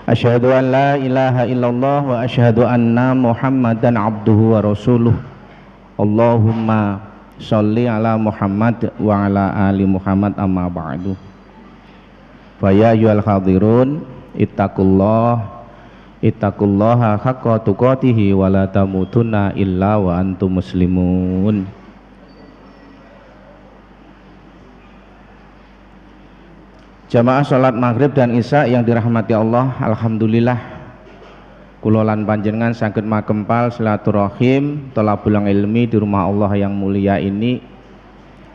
Asyhadu an la ilaha illallah wa asyhadu anna Muhammadan abduhu wa rasuluh. Allahumma sholli ala Muhammad wa ala ali Muhammad amma ba'du. Fa ya ayyuhal hadirun ittaqullaha haqqa tuqatih wa la tamutunna illa wa antum muslimun. Jamaah sholat maghrib dan isya yang dirahmati Allah, alhamdulillah kula lan panjenengan saged makempal silaturahim thalabul ilmi di rumah Allah yang mulia ini.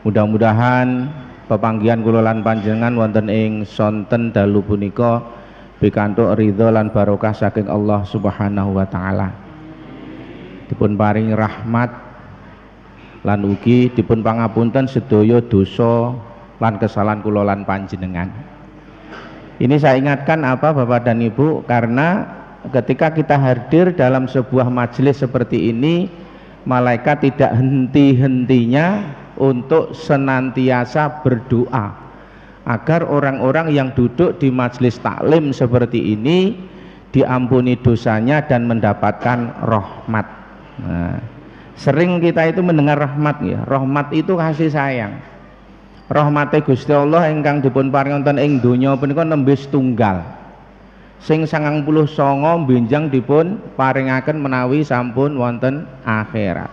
Mudah-mudahan pepanggihan kula lan panjenengan wonten ing sonten dalu punika pikantuk ridho lan barokah saking Allah Subhanahu wa taala. Dipun paring rahmat lan ugi dipun pangapunten sedaya dosa lan kesalahan kula lan panjenengan. Ini saya ingatkan apa Bapak dan Ibu, karena ketika kita hadir dalam sebuah majelis seperti ini, malaikat tidak henti-hentinya untuk senantiasa berdoa agar orang-orang yang duduk di majelis taklim seperti ini diampuni dosanya dan mendapatkan rahmat. Nah, sering kita itu mendengar rahmat ya. Rahmat itu kasih sayang. Rahmate Gusti Allah ingkang dipun paring wonten ing donya punika nembe setunggal. Sing 99 benjang dipun paringaken menawi sampun wonten akhirat.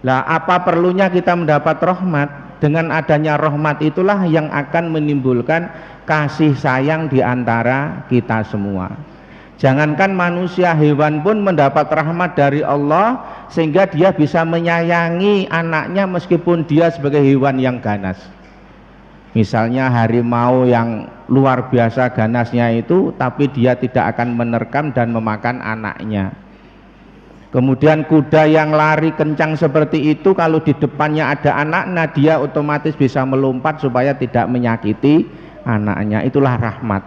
Lah apa perlunya kita mendapat rahmat? Dengan adanya rahmat itulah yang akan menimbulkan kasih sayang di antara kita semua. Jangankan manusia, hewan pun mendapat rahmat dari Allah sehingga dia bisa menyayangi anaknya meskipun dia sebagai hewan yang ganas. Misalnya harimau yang luar biasa ganasnya itu, tapi dia tidak akan menerkam dan memakan anaknya. Kemudian kuda yang lari kencang seperti itu, kalau di depannya ada anaknya, dia otomatis bisa melompat supaya tidak menyakiti anaknya. Itulah rahmat.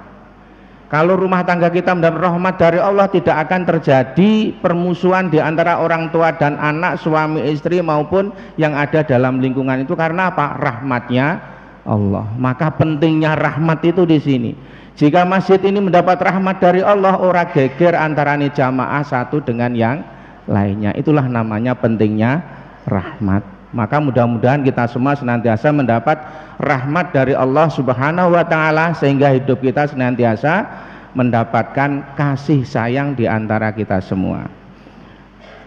Kalau rumah tangga kita mendapat rahmat dari Allah, tidak akan terjadi permusuhan di antara orang tua dan anak, suami istri maupun yang ada dalam lingkungan itu. Karena apa? Rahmatnya Allah. Maka pentingnya rahmat itu di sini. Jika masjid ini mendapat rahmat dari Allah, ora geger antarane jamaah satu dengan yang lainnya. Itulah namanya pentingnya rahmat. Maka mudah-mudahan kita semua senantiasa mendapat rahmat dari Allah Subhanahu wa taala sehingga hidup kita senantiasa mendapatkan kasih sayang di antara kita semua.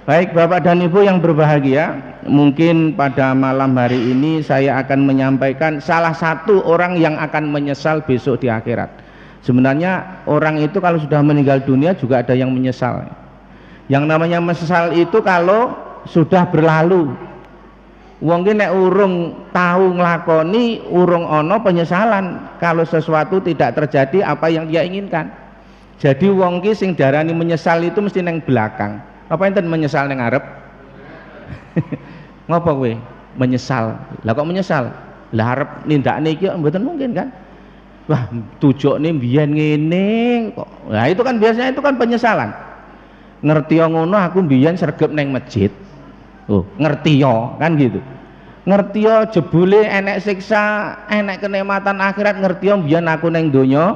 Baik Bapak dan Ibu yang berbahagia, mungkin pada malam hari ini saya akan menyampaikan salah satu orang yang akan menyesal besok di akhirat. Sebenarnya orang itu kalau sudah meninggal dunia juga ada yang menyesal. Yang namanya menyesal itu kalau sudah berlalu. Wong ki nek urung tahu nglakoni, urung ono penyesalan kalau sesuatu tidak terjadi apa yang dia inginkan. Jadi wong ki sing darani menyesal itu mesti neng belakang. Apa enten menyesal neng ngarep? Ngopo kowe? Menyesal. Lah kok menyesal? Lah arep nindakne iki mboten mungkin kan? Wah, tujokne mbiyen ngene kok. Nah, itu kan biasanya itu kan penyesalan. Ngerti ngono aku mbiyen sregep neng masjid. Oh, ngerti yo kan gitu. Ngerti yo jebule enek siksa, enek kenikmatan akhirat, ngerti yo mbiyen aku neng donya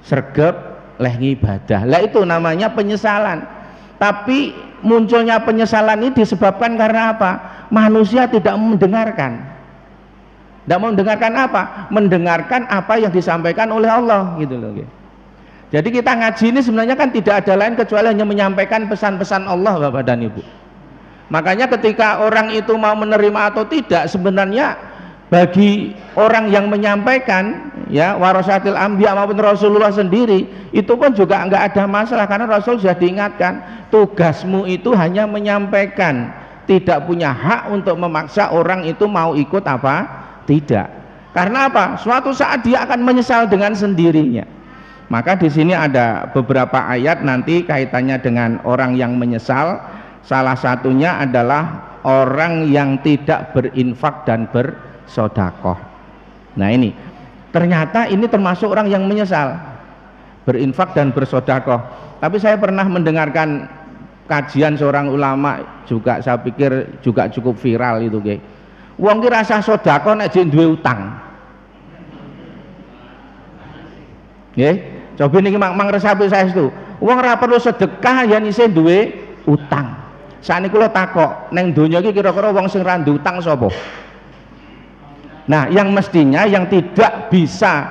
sregep leh ngibadah. Lah itu namanya penyesalan. Tapi munculnya penyesalan ini disebabkan karena apa? Manusia tidak mendengarkan. Tidak mau mendengarkan apa? Mendengarkan apa yang disampaikan oleh Allah gitu loh. Jadi kita ngaji ini sebenarnya kan tidak ada lain kecuali hanya menyampaikan pesan-pesan Allah Bapak dan Ibu. Makanya ketika orang itu mau menerima atau tidak, sebenarnya bagi orang yang menyampaikan ya warasatil anbiya maupun Rasulullah sendiri itu pun juga enggak ada masalah karena Rasul sudah diingatkan tugasmu itu hanya menyampaikan, tidak punya hak untuk memaksa orang itu mau ikut apa tidak. Karena apa? Suatu saat dia akan menyesal dengan sendirinya. Maka di sini ada beberapa ayat nanti kaitannya dengan orang yang menyesal. Salah satunya adalah orang yang tidak berinfak dan bersedekah. Nah ini ternyata ini termasuk orang yang menyesal, berinfak dan bersedekah. Tapi saya pernah mendengarkan kajian seorang ulama juga, saya pikir juga cukup viral itu nggih. Wong ki rasa sedekah nek jek duwe utang. Nggih, Coba niki mang resapi saestu. Wong ora perlu sedekah yen isih duwe utang. Sakniki kula takok, neng donya iki kira-kira wong sing ra duwe utang sapa? Nah, yang mestinya yang tidak bisa,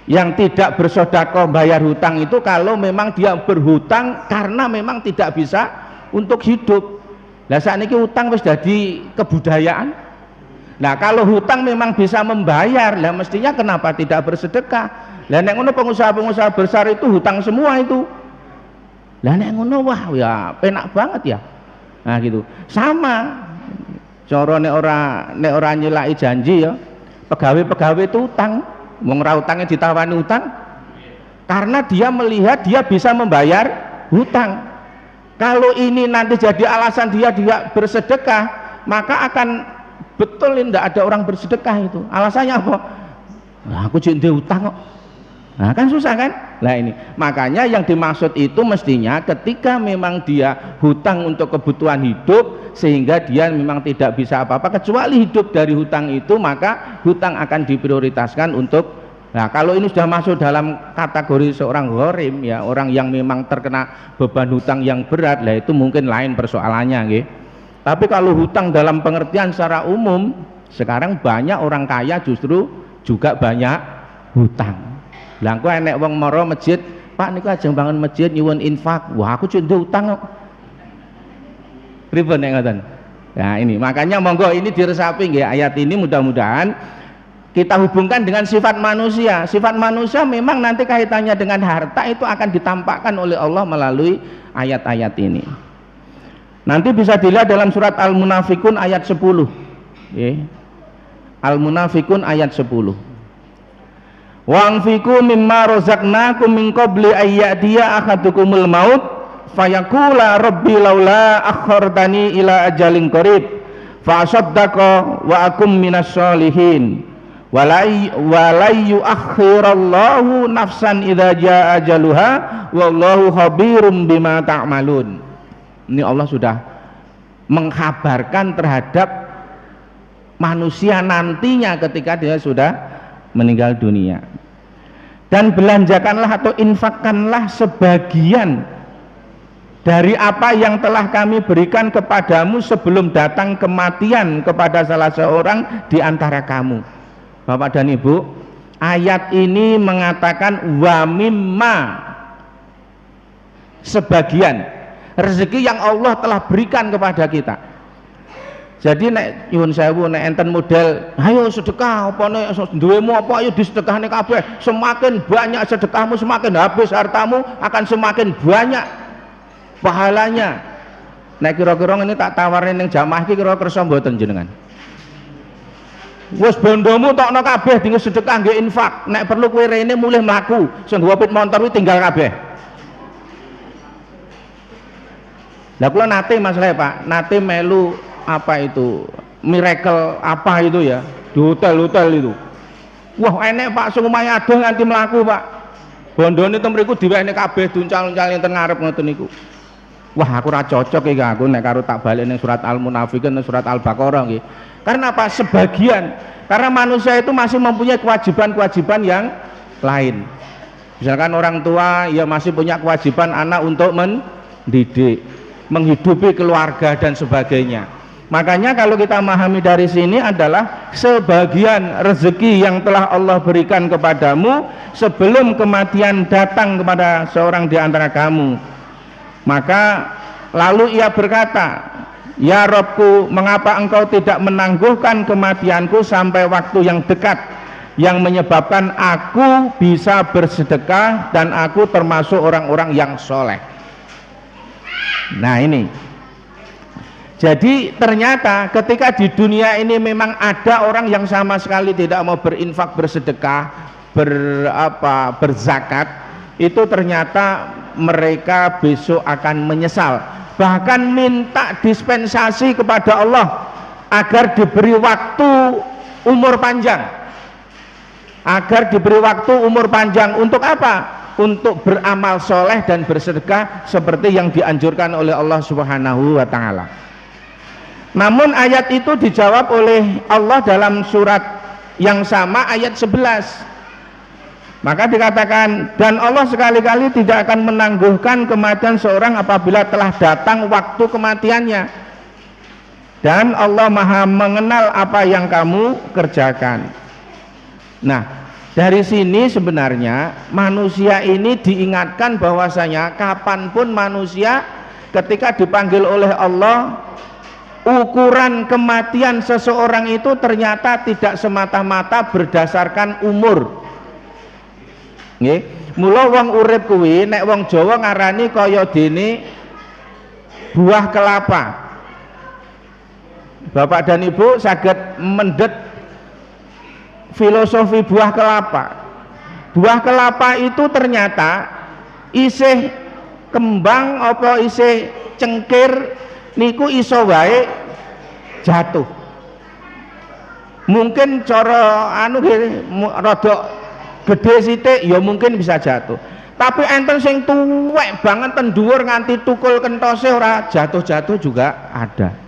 yang tidak bersedekah bayar hutang itu kalau memang dia berhutang karena memang tidak bisa untuk hidup. Lah sakniki utang wis dadi kebudayaan. Nah, kalau hutang memang bisa membayar, lah mestinya kenapa tidak bersedekah? Lah nek ngono pengusaha-pengusaha besar itu hutang semua itu. Lah nek ngono wah ya penak banget ya. Nah gitu. Sama cara nek ora nyelaki janji ya, pegawai-pegawai itu utang. Wong ra utangnya ditawani utang karena dia melihat dia bisa membayar hutang. Kalau ini nanti jadi alasan dia bersedekah, maka akan betul tidak ada orang bersedekah itu. Alasannya apa? Nah, aku jadi utang kok. Nah kan susah kan? Nah ini makanya yang dimaksud itu mestinya ketika memang dia hutang untuk kebutuhan hidup sehingga dia memang tidak bisa apa-apa kecuali hidup dari hutang itu, maka hutang akan diprioritaskan untuk. Nah kalau ini sudah masuk dalam kategori seorang gharim ya, orang yang memang terkena beban hutang yang berat, lah itu mungkin lain persoalannya nggih. Tapi kalau hutang dalam pengertian secara umum, sekarang banyak orang kaya justru juga banyak hutang. Lah engko enek wong mara masjid, Pak niku ajeng bangun masjid nyuwun infak. Wah, aku cek utang kok. Pripun nek ngoten? Nah, ini makanya monggo ini diresapi nggih ayat ini, mudah-mudahan kita hubungkan dengan sifat manusia. Sifat manusia memang nanti kaitannya dengan harta itu akan ditampakkan oleh Allah melalui ayat-ayat ini. Nanti bisa dilihat dalam surat Al-Munafikun ayat 10. Al-Munafikun ayat 10. Wa anfiqu mimma razaqnakum min qabli ayyatiya ahadukumul maut fayaqula rabbi laula akhartani ila ajalin qarib fa asaddaqa wa akum minas sholihin walai yuakhirallahu nafsan idza jaa ajaluha wallahu khabirum bima ta'malun. Ini Allah sudah mengkhabarkan terhadap manusia nantinya ketika dia sudah meninggal dunia. Dan belanjakanlah atau infakkanlah sebagian dari apa yang telah kami berikan kepadamu sebelum datang kematian kepada salah seorang di antara kamu. Bapak dan Ibu, ayat ini mengatakan wa mimma, sebagian rezeki yang Allah telah berikan kepada kita. Jadi nek nyuwun sewu nek enten model ayo sedekah apa nek duwemu apa ayo disedekahne kabeh, semakin banyak sedekahmu semakin habis hartamu akan semakin banyak pahalanya. Nek kira-kira ini tak tawarin ning jamaah iki kira kersa mboten jenengan? Wis bondomu tokno kabeh dienggo sedekah nggih infak. Nek perlu kowe rene mulih mlaku, sing nggawa pit motor kuwi tinggal kabeh. Lah kula nate masalah Pak, nate melu apa itu miracle apa itu ya di hotel-hotel itu. Wah enek Pak sing omahe adoh nganti mlaku Pak. Bondone teng mriku diwehne kabeh duncal-uncal enten ngarep ngoten niku. Wah aku ora cocok iki aku nek karo tak balik ning surat Al-Munafikun ning surat Al-Baqarah nggih. Karena apa? Sebagian karena manusia itu masih mempunyai kewajiban-kewajiban yang lain. Misalkan orang tua ya masih punya kewajiban anak untuk mendidik, menghidupi keluarga dan sebagainya. Makanya kalau kita memahami dari sini adalah sebagian rezeki yang telah Allah berikan kepadamu sebelum kematian datang kepada seorang di antara kamu. Maka lalu ia berkata, ya Robku, mengapa engkau tidak menangguhkan kematianku sampai waktu yang dekat yang menyebabkan aku bisa bersedekah dan aku termasuk orang-orang yang soleh. Nah ini, jadi ternyata ketika di dunia ini memang ada orang yang sama sekali tidak mau berinfak, bersedekah, berzakat, itu ternyata mereka besok akan menyesal, bahkan minta dispensasi kepada Allah agar diberi waktu umur panjang, agar diberi waktu umur panjang. Untuk apa? Untuk beramal soleh dan bersedekah seperti yang dianjurkan oleh Allah Subhanahu wa Ta'ala. Namun ayat itu dijawab oleh Allah dalam surat yang sama ayat 11. Maka dikatakan, dan Allah sekali-kali tidak akan menangguhkan kematian seorang apabila telah datang waktu kematiannya. Dan Allah Maha mengenal apa yang kamu kerjakan. Nah, dari sini sebenarnya manusia ini diingatkan bahwasanya kapanpun manusia ketika dipanggil oleh Allah, ukuran kematian seseorang itu ternyata tidak semata-mata berdasarkan umur. Nggih, mula wong urip kuwi nek wong Jawa ngarani kaya dene buah kelapa. Bapak dan Ibu saged mendet filosofi buah kelapa. Buah kelapa itu ternyata isih kembang apa isih cengkir niku iso wae jatuh. Mungkin cara anu rada gede sithik ya mungkin bisa jatuh. Tapi enten sing tuwek banget ten dhuwur nganti tukul kentose ora jatuh-jatuh juga ada.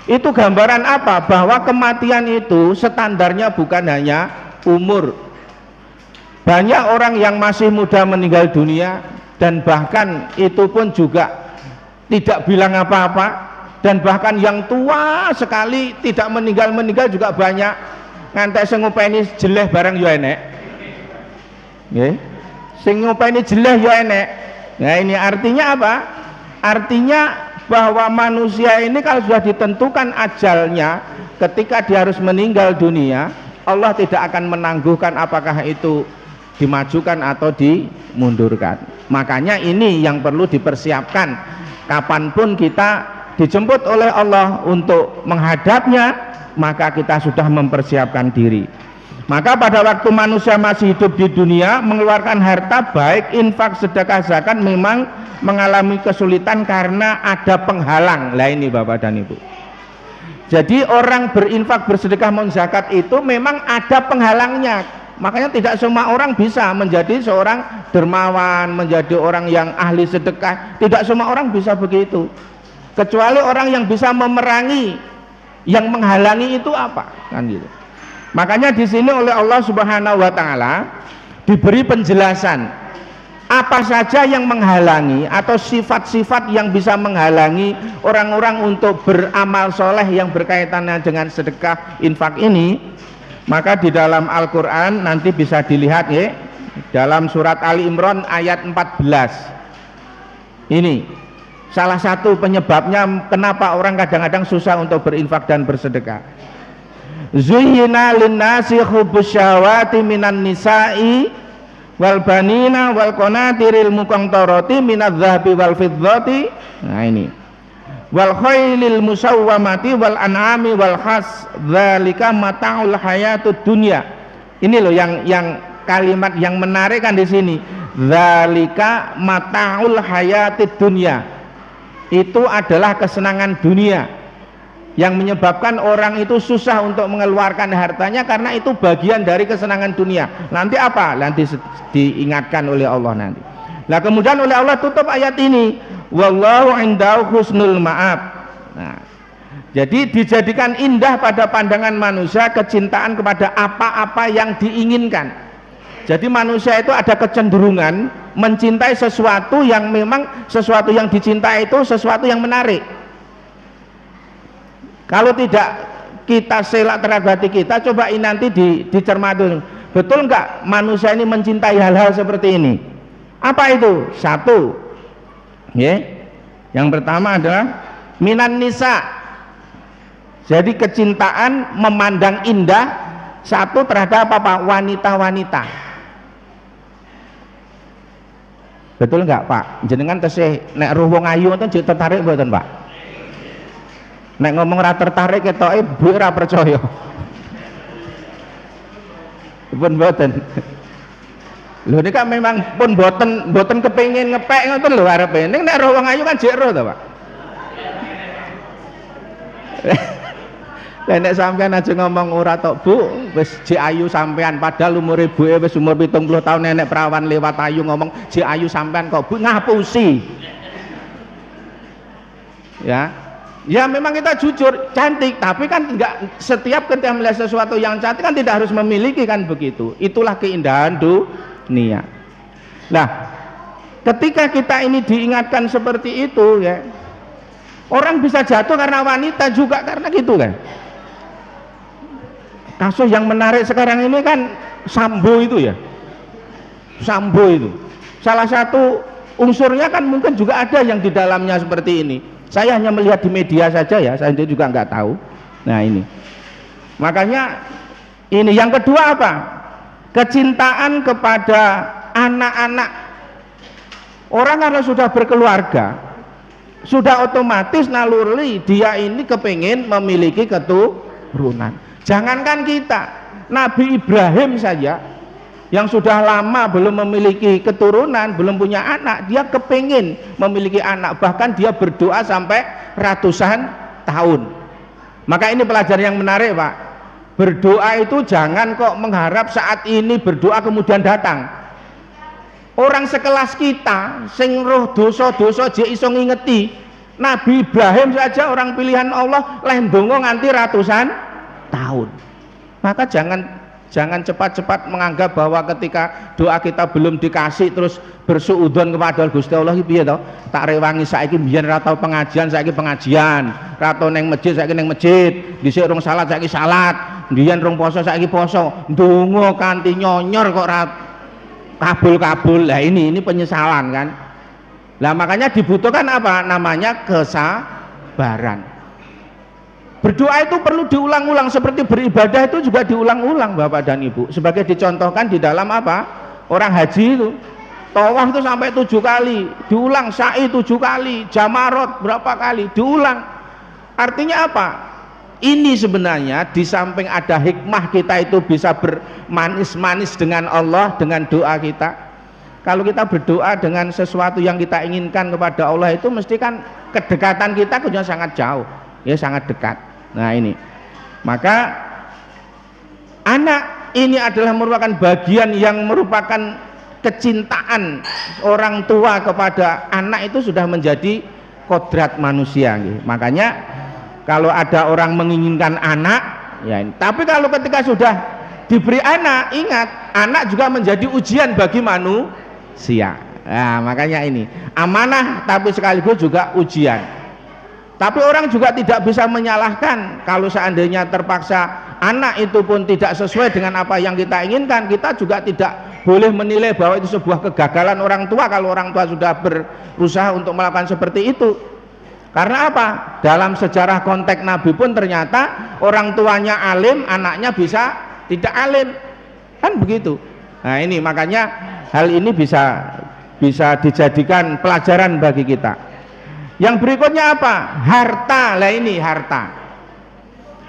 Itu gambaran apa? Bahwa kematian itu standarnya bukan hanya umur. Banyak orang yang masih muda meninggal dunia dan bahkan itu pun juga tidak bilang apa-apa, dan bahkan yang tua sekali tidak meninggal juga banyak. Ngantek sing ngopeni jeleh barang yo enek. Nggih. Sing ngopeni jeleh yo enek. Nah, ini artinya apa? Artinya bahwa manusia ini kalau sudah ditentukan ajalnya, ketika dia harus meninggal dunia, Allah tidak akan menangguhkan apakah itu dimajukan atau dimundurkan. Makanya ini yang perlu dipersiapkan. Kapanpun kita dijemput oleh Allah untuk menghadapnya, maka kita sudah mempersiapkan diri. Maka pada waktu manusia masih hidup di dunia, mengeluarkan harta baik infak, sedekah, zakat memang mengalami kesulitan karena ada penghalang. Lah ini Bapak dan Ibu. Jadi orang berinfak, bersedekah, zakat itu memang ada penghalangnya. Makanya tidak semua orang bisa menjadi seorang dermawan, menjadi orang yang ahli sedekah. Tidak semua orang bisa begitu. Kecuali orang yang bisa memerangi yang menghalangi itu apa, kan gitu. Makanya di sini oleh Allah Subhanahu wa taala diberi penjelasan apa saja yang menghalangi atau sifat-sifat yang bisa menghalangi orang-orang untuk beramal soleh yang berkaitannya dengan sedekah infak ini. Maka di dalam Al-Quran nanti bisa dilihat ya, dalam surat Ali Imran ayat 14 ini salah satu penyebabnya kenapa orang kadang-kadang susah untuk berinfak dan bersedekah. Zuyyina linnasi hubbus syahawati minan nisa'i wal banina wal qanatiril muqantarati minadz zahabi wal fiddati. Nah ini wal khailil musawwamati wal an'ami wal khas dzalika mata'ul hayatud dunya. Ini loh yang kalimat yang menarik kan di sini. Dzalika mata'ul hayatid dunya. Itu adalah kesenangan dunia yang menyebabkan orang itu susah untuk mengeluarkan hartanya karena itu bagian dari kesenangan dunia. Nanti apa? Nanti diingatkan oleh Allah nanti. Nah, kemudian oleh Allah tutup ayat ini, wallahu indahu husnul ma'ab. Nah, jadi dijadikan indah pada pandangan manusia kecintaan kepada apa-apa yang diinginkan. Jadi manusia itu ada kecenderungan mencintai sesuatu yang memang sesuatu yang dicintai itu sesuatu yang menarik. Kalau tidak kita selak terhadap hati kita, coba ini nanti dicermati. Betul enggak manusia ini mencintai hal-hal seperti ini? Apa itu? Satu, ya, yang pertama adalah minan nisa. Jadi kecintaan memandang indah satu terhadap apa? Wanita-wanita. Betul enggak Pak? Jenengan tesih nek ruh wong ayu itu tertarik mboten Pak? Nek ngomong ora tertarik ketoke Bu ora percaya. Pun mboten. Lho nika memang pun mboten kepengin ngepek ngoten lho arepe. Ning nek roh wong ayu kan jek roh to, Pak. Lah nek sampean aja ngomong ora tok Bu, wis jek ayu sampean padahal umure ibuke wis umur 70 tahun nenek perawan lewat ayu ngomong jek ayu sampean kok Bu ngapusi. Ya memang kita jujur cantik, tapi kan enggak setiap ketika melihat sesuatu yang cantik kan tidak harus memiliki kan begitu. Itulah keindahan niat. Nah, ketika kita ini diingatkan seperti itu ya, orang bisa jatuh karena wanita juga karena gitu kan. Kasus yang menarik sekarang ini kan Sambo itu ya, Sambo itu salah satu unsurnya kan mungkin juga ada yang di dalamnya seperti ini. Saya hanya melihat di media saja ya, saya juga nggak tahu. Nah ini makanya ini yang kedua apa, kecintaan kepada anak-anak. Orang kalau sudah berkeluarga sudah otomatis naluri dia ini kepingin memiliki keturunan. Jangankan kita, Nabi Ibrahim saja yang sudah lama belum memiliki keturunan, belum punya anak, dia kepingin memiliki anak, bahkan dia berdoa sampai ratusan tahun. Maka ini pelajaran yang menarik Pak, berdoa itu jangan kok mengharap saat ini berdoa kemudian datang. Orang sekelas kita sing roh dosa-dosa je iso ngingeti, Nabi Ibrahim saja orang pilihan Allah leh ndonga nganti ratusan tahun. Maka jangan cepat-cepat menganggap bahwa ketika doa kita belum dikasih terus bersuudzon kepada Gusti Allah iki piye to? Tak rewangi saiki mbiyen ra tau pengajian, saiki pengajian, ra tau ning masjid saiki ning masjid, dhisik rung salat saiki salat, mbiyen rung poso saiki poso, ndonga kanthi nyonyor kok ra kabul-kabul. Lah ini penyesalan kan. Lah makanya dibutuhkan apa? Namanya kesabaran. Berdoa itu perlu diulang-ulang, seperti beribadah itu juga diulang-ulang Bapak dan Ibu. Sebagai dicontohkan di dalam apa? Orang haji itu tawaf itu sampai 7 kali, diulang, sa'i 7 kali, jamarot berapa kali, diulang. Artinya apa? Ini sebenarnya di samping ada hikmah kita itu bisa bermanis-manis dengan Allah dengan doa kita. Kalau kita berdoa dengan sesuatu yang kita inginkan kepada Allah itu mesti kan kedekatan kita juga sangat jauh, ya sangat dekat. Nah ini, maka anak ini adalah merupakan bagian yang merupakan kecintaan orang tua kepada anak, itu sudah menjadi kodrat manusia. Makanya kalau ada orang menginginkan anak, ya ini. Tapi kalau ketika sudah diberi anak, ingat anak juga menjadi ujian bagi manusia. Nah, makanya ini amanah tapi sekaligus juga ujian. Tapi orang juga tidak bisa menyalahkan kalau seandainya terpaksa anak itu pun tidak sesuai dengan apa yang kita inginkan. Kita juga tidak boleh menilai bahwa itu sebuah kegagalan orang tua kalau orang tua sudah berusaha untuk melakukan seperti itu. Karena apa? Dalam sejarah konteks Nabi pun ternyata orang tuanya alim, anaknya bisa tidak alim, kan begitu. Nah ini makanya hal ini bisa dijadikan pelajaran bagi kita. Yang berikutnya apa? Harta. Lah ini harta.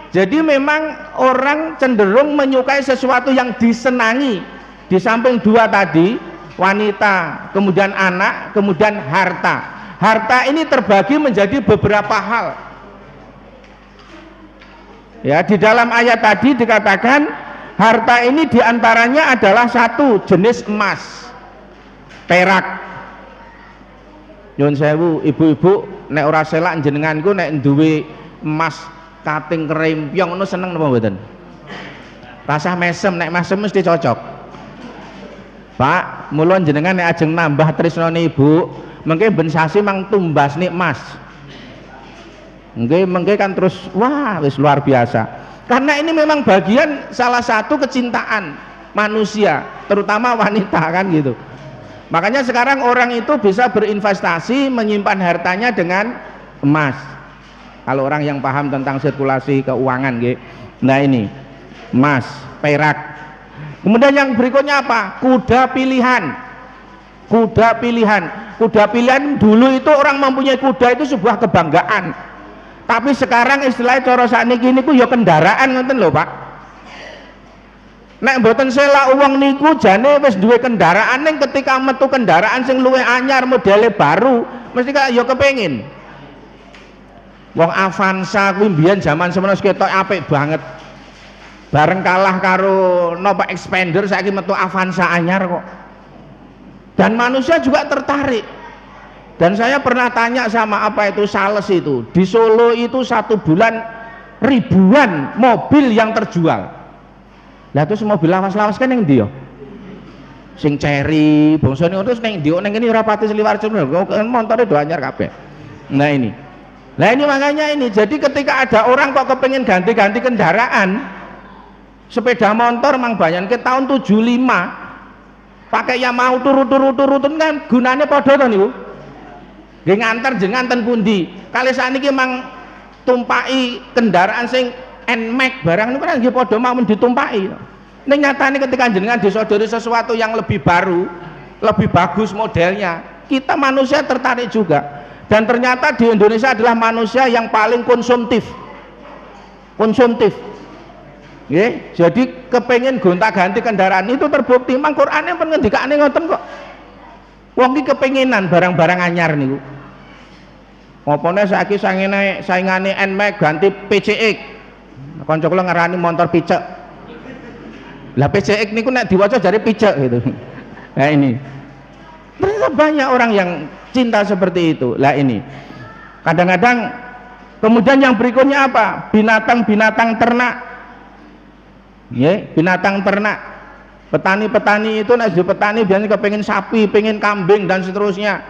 Jadi memang orang cenderung menyukai sesuatu yang disenangi. Di samping dua tadi, wanita, kemudian anak, kemudian harta. Harta ini terbagi menjadi beberapa hal. Ya, di dalam ayat tadi dikatakan harta ini diantaranya adalah satu jenis emas, perak. Nyun sewu, ibu-ibu, nek ora selak jenenganku nek duwe emas kating kerempyong ngono seneng napa mboten? Rasah mesem, nek mesem mesti cocok. Pak, mulon jenengan nek ajeng nambah tresnane ibu, mengke ben sasi mang tumbas nih emas. Mengke kan terus wah wis luar biasa. Karena ini memang bagian salah satu kecintaan manusia, terutama wanita kan gitu. Makanya sekarang orang itu bisa berinvestasi menyimpan hartanya dengan emas. Kalau orang yang paham tentang sirkulasi keuangan gitu. Nah ini emas, perak. Kemudian yang berikutnya apa? Kuda pilihan. Kuda pilihan. Kuda pilihan dulu itu orang mempunyai kuda itu sebuah kebanggaan. Tapi sekarang istilahnya cara sakniki niku ya kendaraan ngoten lho, Pak. Nek mboten selak uang niku jane wis duwe kendaraan, ning ketika metu kendaraan sing luwih anyar modele baru mesti kaya ya kepengin. Wong Avanza kuwi mbiyen zaman semono ketok apik banget. Bareng kalah karo Nova Expander saiki metu Avanza anyar kok. Dan manusia juga tertarik. Dan saya pernah tanya sama apa itu sales itu, di Solo itu 1 bulan ribuan mobil yang terjual. Lah terus mobil lawas-lawas kan yang dia sing ceri bongsone terus neng dio neng ini rapati seliwar cemil montore do anyar kabeh. Nah ini makanya ini, jadi ketika ada orang kok kepengen ganti-ganti kendaraan, sepeda motor mang bayan ke tahun 75 pakai yang mau turut-turut kan gunanya padha to niku. Nggih nganter jenengan ten pundi? Kali sakniki mang tumpaki kendaraan sing NMAX barang niku kan nggih padha mau ditumpaki. Ning nyatane ketika jenengan disodori sesuatu yang lebih baru, lebih bagus modelnya, kita manusia tertarik juga. Dan ternyata di Indonesia adalah manusia yang paling konsumtif. Nggih, jadi kepengen gonta-ganti kendaraan itu terbukti mang Qur'ane pun ngendikane ngoten kok. Wong iki kepenginan barang-barang anyar niku. Opone saiki saingane NMAX ganti PCX. Kanca kula ngarani motor picek. Lah PCX niku nek diwaca jare picek gitu. Nah ini. Ternyata banyak orang yang cinta seperti itu. Lah ini. Kadang-kadang kemudian yang berikutnya apa? Binatang-binatang ternak. Ya, binatang ternak. Petani-petani itu nek petani biasanya kepengen sapi, pengen kambing dan seterusnya.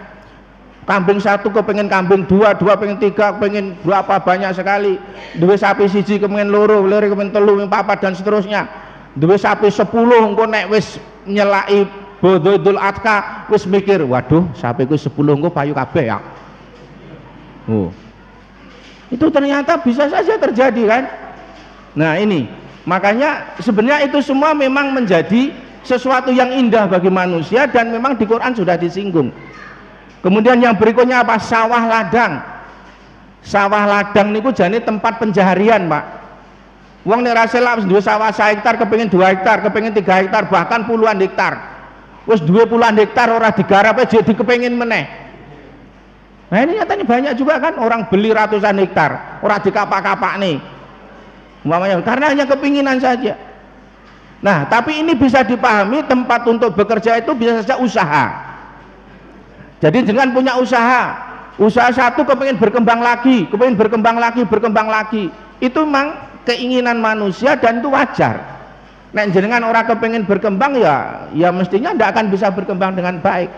Kambing satu kepengen kambing dua pengen tiga, pengen berapa banyak sekali. Duwe sapi siji kepengen loro kepengen telu, papat dan seterusnya. Duwe sapi 10 engko nek wis nyelaki Idul Adha wis mikir, waduh sapiku 10 engko payu kabeh ya. Oh. Itu ternyata bisa saja terjadi kan. Nah ini makanya sebenarnya itu semua memang menjadi sesuatu yang indah bagi manusia dan memang di Quran sudah disinggung. Kemudian yang berikutnya apa? Sawah ladang. Sawah ladang niku jane tempat penjaharian, Pak. Wong nek ra selak wis duwe sawah 1 hektar kepengin 2 hektar, kepengin 3 hektar, bahkan puluhan hektar. Wis duwe puluhan hektar ora digarap aja dikepengin meneh. Nah ini nyatanya banyak juga kan orang beli ratusan hektar, ora dikapak-kapak nih. Umpamanya karena hanya kepinginan saja. Nah, tapi ini bisa dipahami tempat untuk bekerja itu bisa saja usaha. Jadi dengan punya usaha satu kepengen berkembang lagi, berkembang lagi. Itu memang keinginan manusia dan itu wajar. Nek jenengan orang kepengen berkembang ya mestinya tidak akan bisa berkembang dengan baik.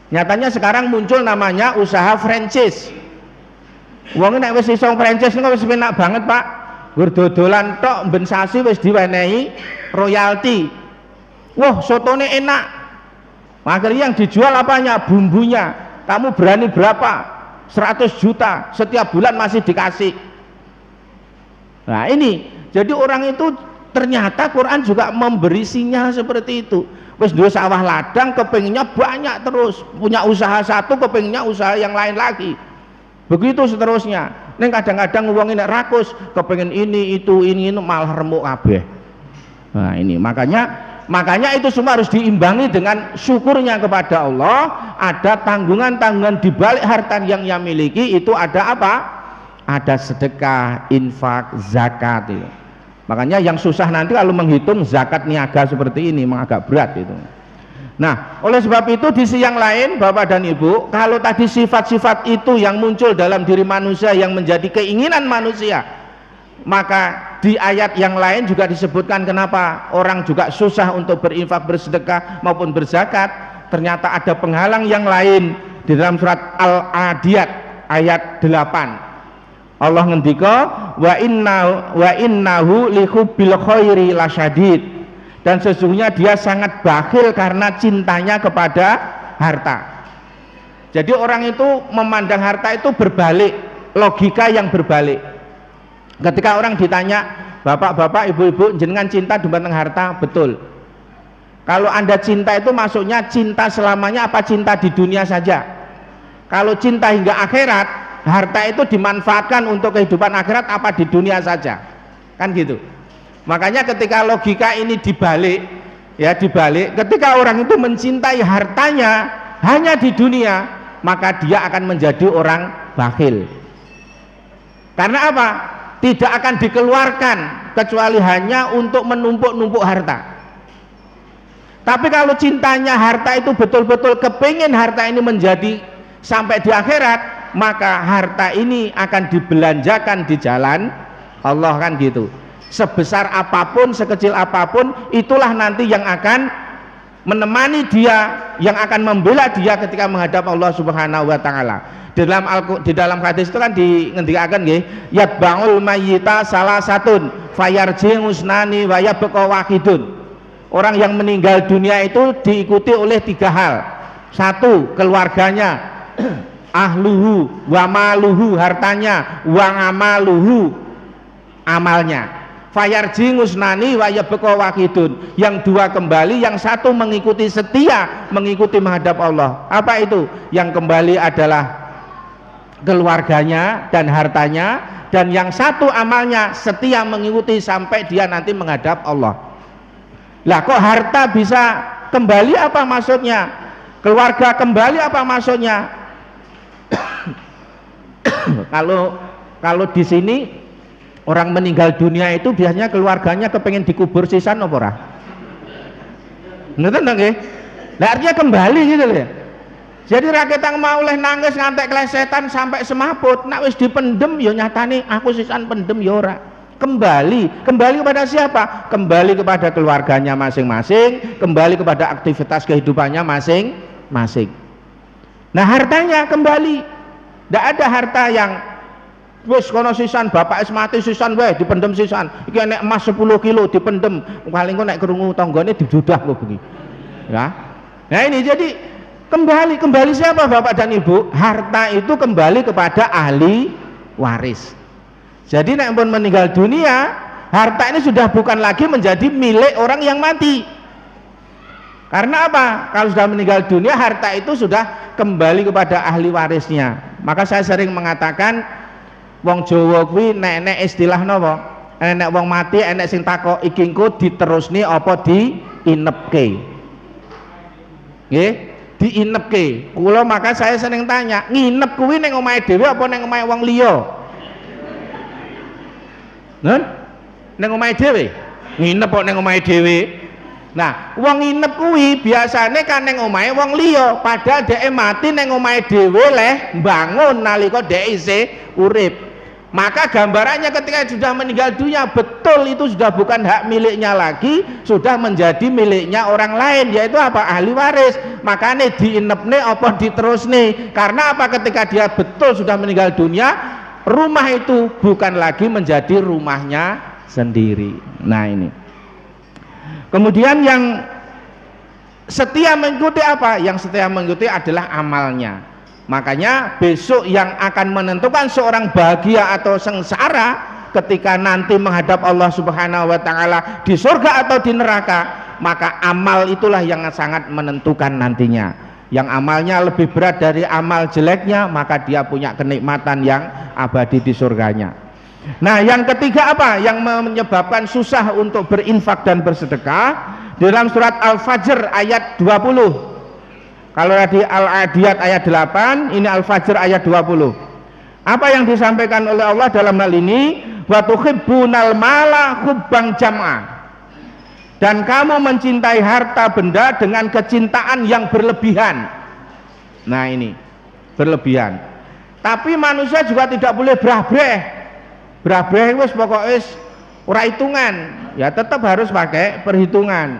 Nyatanya sekarang muncul namanya usaha franchise. Wong nek wis iso franchise niku wis penak banget, Pak. Gur dodolan tok ben sasi wis diwenehi royalti. Wah, sotone enak. Akhirnya yang dijual apanya? Bumbunya. Kamu berani berapa? 100 juta setiap bulan masih dikasih. Nah ini, jadi orang itu ternyata Quran juga memberi sinyal seperti itu. Wis duwe sawah ladang kepenginnya banyak terus, punya usaha satu kepenginnya usaha yang lain lagi. Begitu seterusnya. Neng kadang-kadang wong nek rakus kepengen ini malah remuk kabeh. Nah ini makanya itu semua harus diimbangi dengan syukurnya kepada Allah. Ada tanggungan-tanggungan di balik harta yang ia miliki. Itu ada apa? Ada sedekah, infak, zakat itu. Makanya yang susah nanti kalau menghitung zakat niaga seperti ini memang agak berat itu. Nah, oleh sebab itu di sisi yang lain Bapak dan Ibu, kalau tadi sifat-sifat itu yang muncul dalam diri manusia yang menjadi keinginan manusia, maka di ayat yang lain juga disebutkan kenapa orang juga susah untuk berinfak, bersedekah maupun berzakat. Ternyata ada penghalang yang lain di dalam surat Al-Adiyat ayat 8. Allah ngendika wa innahu lihubbil khairi lasyadid, dan sesungguhnya dia sangat bakhil karena cintanya kepada harta. Jadi orang itu memandang harta itu berbalik, logika yang berbalik. Ketika orang ditanya, bapak-bapak, ibu-ibu, jenengan cinta dumateng harta? Betul. Kalau Anda cinta itu maksudnya cinta selamanya apa cinta di dunia saja? Kalau cinta hingga akhirat, harta itu dimanfaatkan untuk kehidupan akhirat apa di dunia saja? Kan gitu. Makanya ketika logika ini dibalik, ketika orang itu mencintai hartanya hanya di dunia, maka dia akan menjadi orang bakhil. Karena apa? Tidak akan dikeluarkan kecuali hanya untuk menumpuk-numpuk harta. Tapi kalau cintanya harta itu betul-betul kepingin harta ini menjadi sampai di akhirat, maka harta ini akan dibelanjakan di jalan Allah, kan gitu. Sebesar apapun, sekecil apapun, itulah nanti yang akan menemani dia, yang akan membela dia ketika menghadap Allah Subhanahu wa taala. Di dalam hadis itu kan ngendikaken nggih, yatba'ul mayyita salah satun fayarji usnani wa yabqa wahidun. Orang yang meninggal dunia itu diikuti oleh 3 hal. 1, keluarganya, ahluhu wa maluhu, hartanya, wa amaluhu, amalnya. Fayarji ngusnani wa yabqa wahidun. Yang 2 kembali, yang 1 mengikuti setia, mengikuti menghadap Allah. Apa itu? Yang kembali adalah keluarganya dan hartanya, dan yang 1 amalnya setia mengikuti sampai dia nanti menghadap Allah. Lah kok harta bisa kembali, apa maksudnya? Keluarga kembali, apa maksudnya? Kalau di sini orang meninggal dunia itu biasanya keluarganya kepengen dikubur sisan apa ora? Ngoten nggih. Lah artinya kembali gitu loh. Jadi rakyat mau oleh nangis ngantek klesetan sampai semaput, nak wis dipendem ya nyatane aku sisan pendem ya ora. Kembali kepada siapa? Kembali kepada keluarganya masing-masing, kembali kepada aktivitas kehidupannya masing-masing. Nah, hartanya kembali. Tidak ada harta yang wis kono sisan bapak es mati sisan weh dipendem sisan. Iki nek emas 10 kilo dipendem, paling kok nek krungu tanggane dijudah kok bengi. Ya. Nah, ini jadi kembali siapa Bapak dan Ibu? Harta itu kembali kepada ahli waris. Jadi nek pun meninggal dunia, harta ini sudah bukan lagi menjadi milik orang yang mati. Karena apa? Kalau sudah meninggal dunia, harta itu sudah kembali kepada ahli warisnya. Maka saya sering mengatakan, wong Jawa kuwi nek istilah napa? Nek wong mati enek sing takok iki engko diterusne apa diinepke. Nggih, diinepke. Kula maka saya sering tanya, nginep kuwi ning omahe dhewe apa ning omahe wong liya? Nen? Ning omahe dhewe. Nginep kok ning omahe dhewe. Nah, wong nginep kuwi biasane kan ning omahe wong liya, padahal dhek mati ning omahe dhewe leh bangun nalika dhek isih urip. Maka gambarannya ketika sudah meninggal dunia, betul itu sudah bukan hak miliknya lagi, sudah menjadi miliknya orang lain, yaitu apa? Ahli waris. Makanya diinepne apa diterusne. Karena apa? Ketika dia betul sudah meninggal dunia, rumah itu bukan lagi menjadi rumahnya sendiri. Nah, ini. Kemudian yang setia mengikuti apa? Yang setia mengikuti adalah amalnya. Makanya besok yang akan menentukan seorang bahagia atau sengsara ketika nanti menghadap Allah Subhanahu wa taala di surga atau di neraka, maka amal itulah yang sangat menentukan nantinya. Yang amalnya lebih berat dari amal jeleknya, maka dia punya kenikmatan yang abadi di surganya. Nah, yang ketiga apa? Yang menyebabkan susah untuk berinfak dan bersedekah, dalam surat Al-Fajr ayat 20. Kalau tadi Al-Adiyat ayat 8, ini Al-Fajr ayat 20. Apa yang disampaikan oleh Allah dalam hal ini? Wa tuhibbunal mala hubban jam'a. Dan kamu mencintai harta benda dengan kecintaan yang berlebihan. Nah, ini berlebihan. Tapi manusia juga tidak boleh brah-breh. Brah-breh wis pokoknya ora hitungan. Ya tetap harus pakai perhitungan.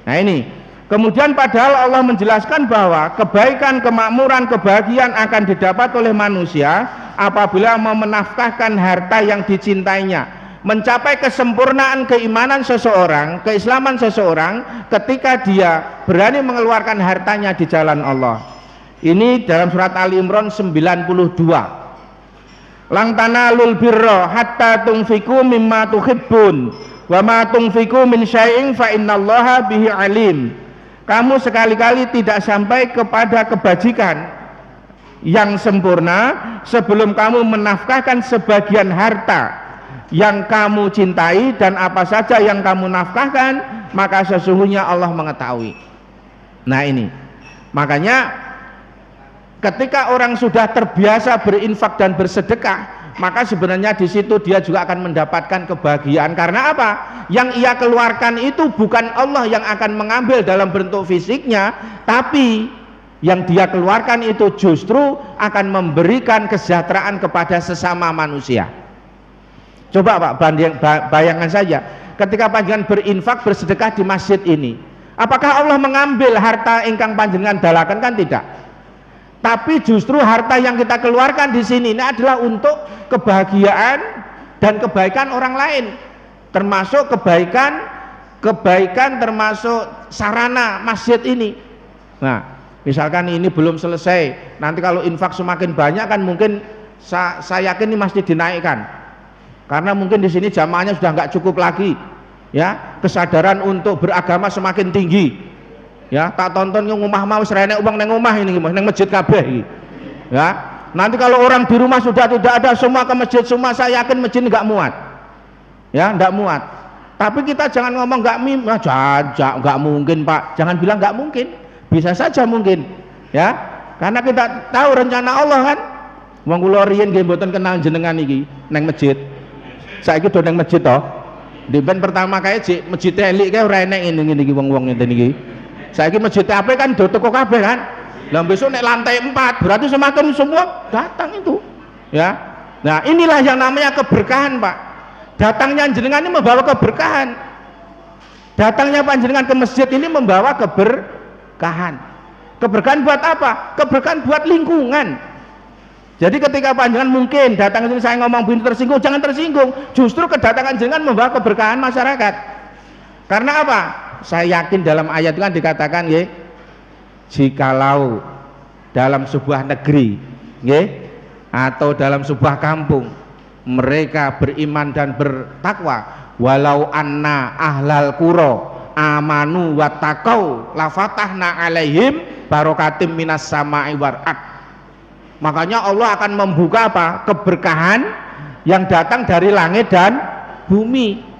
Nah, ini. Kemudian padahal Allah menjelaskan bahwa kebaikan, kemakmuran, kebahagiaan akan didapat oleh manusia apabila mau menafkahkan harta yang dicintainya, mencapai kesempurnaan keimanan seseorang, keislaman seseorang ketika dia berani mengeluarkan hartanya di jalan Allah. Ini dalam surat Ali Imran 92. Lang tanalul birra hatta tunfiku mimma tuhibbun wa ma tunfiku min syai'in fa innallaha bihi alim. Kamu sekali-kali tidak sampai kepada kebajikan yang sempurna sebelum kamu menafkahkan sebagian harta yang kamu cintai, dan apa saja yang kamu nafkahkan maka sesungguhnya Allah mengetahui. Nah, ini makanya ketika orang sudah terbiasa berinfak dan bersedekah, maka sebenarnya di situ dia juga akan mendapatkan kebahagiaan. Karena apa? Yang ia keluarkan itu bukan Allah yang akan mengambil dalam bentuk fisiknya, tapi yang dia keluarkan itu justru akan memberikan kesejahteraan kepada sesama manusia. Coba Pak, bayangkan saja ketika panjenengan berinfak bersedekah di masjid ini, Apakah Allah mengambil harta ingkang panjenengan dalaken? Kan tidak. Tapi justru harta yang kita keluarkan di sini ini adalah untuk kebahagiaan dan kebaikan orang lain, termasuk kebaikan termasuk sarana masjid ini. Nah, misalkan ini belum selesai, nanti kalau infak semakin banyak kan mungkin saya yakin ini masjid dinaikkan, karena mungkin di sini jamaahnya sudah nggak cukup lagi, ya, kesadaran untuk beragama semakin tinggi. Ya, tak tonton yang rumah mau serene uang neng rumah ini neng masjid kabeh, ya. Nanti kalau orang di rumah sudah tidak ada, semua ke masjid semua, saya yakin masjid nggak muat, ya, nggak muat. Tapi kita jangan ngomong nggak nggak mungkin Pak, jangan bilang nggak mungkin, bisa saja mungkin, ya, karena kita tahu rencana Allah kan. Wong kula riyen nggih mboten kenal jenengan iki neng masjid, saiki do neng masjid toh. Diben pertama kae jek masjid elik kae ora enek ngene iki wong-wong ngene iki. Saiki masjid apa kan do teko kabeh kan. Lah besok nek lantai 4 berarti semakin semua datang itu. Ya. Nah, inilah yang namanya keberkahan, Pak. Datangnya jenengan ini membawa keberkahan. Datangnya panjenengan ke masjid ini membawa keberkahan. Keberkahan buat apa? Keberkahan buat lingkungan. Jadi ketika panjenengan mungkin datang ke sini saya ngomong bintu tersinggung, jangan tersinggung. Justru kedatangan jenengan membawa keberkahan masyarakat. Karena apa? Saya yakin dalam ayat itu kan dikatakan ya, jikalau dalam sebuah negeri ya, atau dalam sebuah kampung mereka beriman dan bertakwa, walau anna ahlal qura amanu wattaqau lafatahna alaihim barokatim minas sama'i wal ard. Makanya Allah akan membuka apa? Keberkahan yang datang dari langit dan bumi.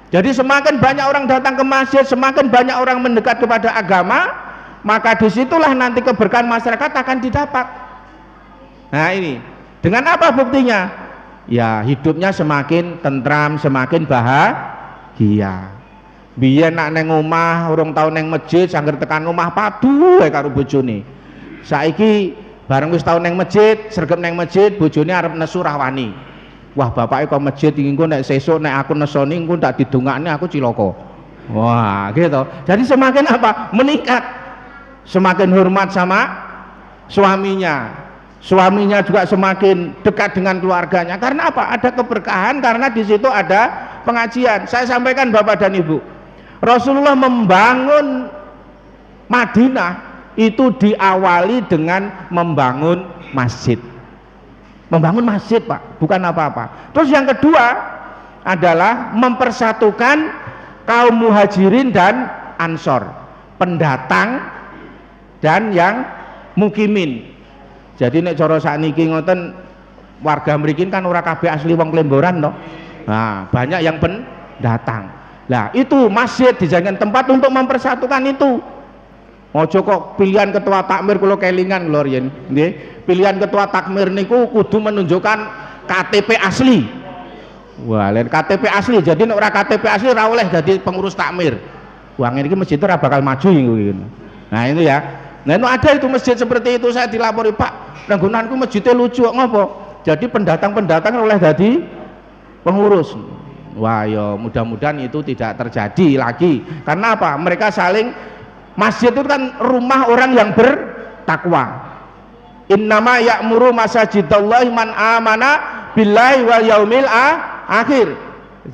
Jadi semakin banyak orang datang ke masjid, semakin banyak orang mendekat kepada agama, maka disitulah nanti keberkahan masyarakat akan didapat. Nah ini, dengan apa buktinya? Ya hidupnya semakin tentram, semakin bahagia. Biyen nak neng omah, urung tau neng masjid, sangger tekan omah padu karo bojone. Saiki bareng wis tau neng masjid, sregep neng masjid, bojone arep nesu rawani. Wah bapaknya kok masjid ingin nek sesuk nek aku nesoni engko tak didongakne aku cilaka. Wah gitu. Jadi semakin apa? Meningkat, semakin hormat sama suaminya, suaminya juga semakin dekat dengan keluarganya. Karena apa? Ada keberkahan, karena di situ ada pengajian. Saya sampaikan Bapak dan Ibu, Rasulullah membangun Madinah itu diawali dengan membangun masjid. Membangun masjid, Pak, bukan apa-apa. Terus yang kedua adalah mempersatukan kaum muhajirin dan ansor, pendatang dan yang mukimin. Jadi nek cara sakniki ngoten, warga mrikin kan ora kabeh asli wong Klemboran toh. Nah, banyak yang pendatang. Lah, itu masjid dijadikan tempat untuk mempersatukan itu. Ojo kok pilihan ketua takmir kula kelingan lho riyen, nggih. Pilihan ketua takmir niku kudu menunjukkan KTP asli. Wah, lain KTP asli. Jadi nek ora KTP asli ora oleh dadi pengurus takmir. Wah, ngene iki masjid ora bakal maju gitu. Nah, itu ya. Nah, itu ada itu masjid seperti itu, saya dilapori, Pak, penggunaanku masjidnya lucu ngopo. Jadi pendatang-pendatang oleh dadi pengurus. Wah, ya mudah-mudahan itu tidak terjadi lagi. Karena apa? Mereka saling, masjid itu kan rumah orang yang bertakwa. Innama ya'muru masajidallahi man amana billahi wal yaumil akhir.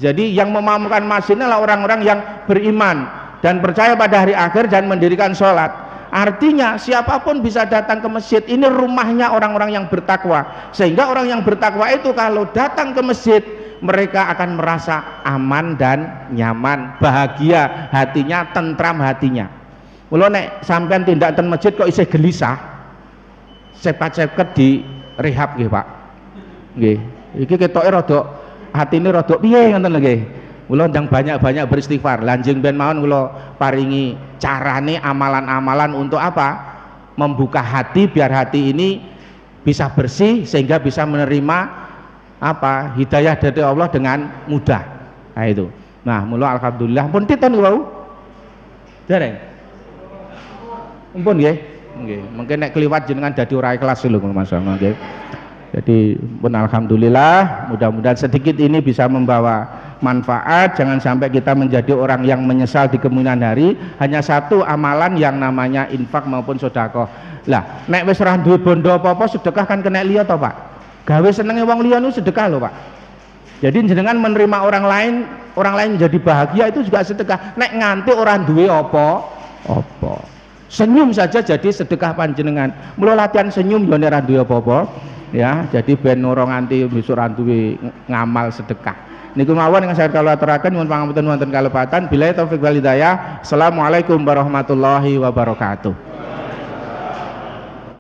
Jadi yang memamurkan masjid adalah orang-orang yang beriman dan percaya pada hari akhir dan mendirikan sholat. Artinya siapapun bisa datang ke masjid, ini rumahnya orang-orang yang bertakwa. Sehingga orang yang bertakwa itu kalau datang ke masjid, mereka akan merasa aman dan nyaman, bahagia hatinya, tentram hatinya. Kalau nek sampean tindak ten masjid kok isih gelisah, sepet-sepet di rehab nggih, Pak. Nggih. Iki ketoke rada atine rada piye ngoten lho nggih. Kula ndang banyak-banyak beristighfar. Lanjeng ben mawon kula paringi carane amalan-amalan untuk apa? Membuka hati biar hati ini bisa bersih sehingga bisa menerima apa? Hidayah dari Allah dengan mudah. Nah itu. Nah, mula alhamdulillah pun titon wau. Dereng. Ampun nggih. Nggih, mungkin nek kliwat jenengan dadi ora ikhlas lho Mas nggih. Jadi pun alhamdulillah, mudah-mudahan sedikit ini bisa membawa manfaat. Jangan sampai kita menjadi orang yang menyesal di kemudian hari. Hanya satu amalan yang namanya infak maupun sedekah. Lah nek wis ora duwe bondo apa-apa sedekah kan kena liya to Pak. Gawe senenge wong liya niku sedekah lho Pak. Jadi jenengan menerima orang lain menjadi bahagia itu juga sedekah. Nek nganti orang duwe apa-apa, senyum saja jadi sedekah panjenengan. Mula latihan senyum yo nek ora duwe apa-apa. Ya, jadi ben ora nganti besok ora duwe ngamal sedekah. Niku mawon yang saya kalau aturaken nyuwun pangapunten wonten kalepatan. Billahi taufik wal hidayah. Assalamualaikum warahmatullahi wabarakatuh.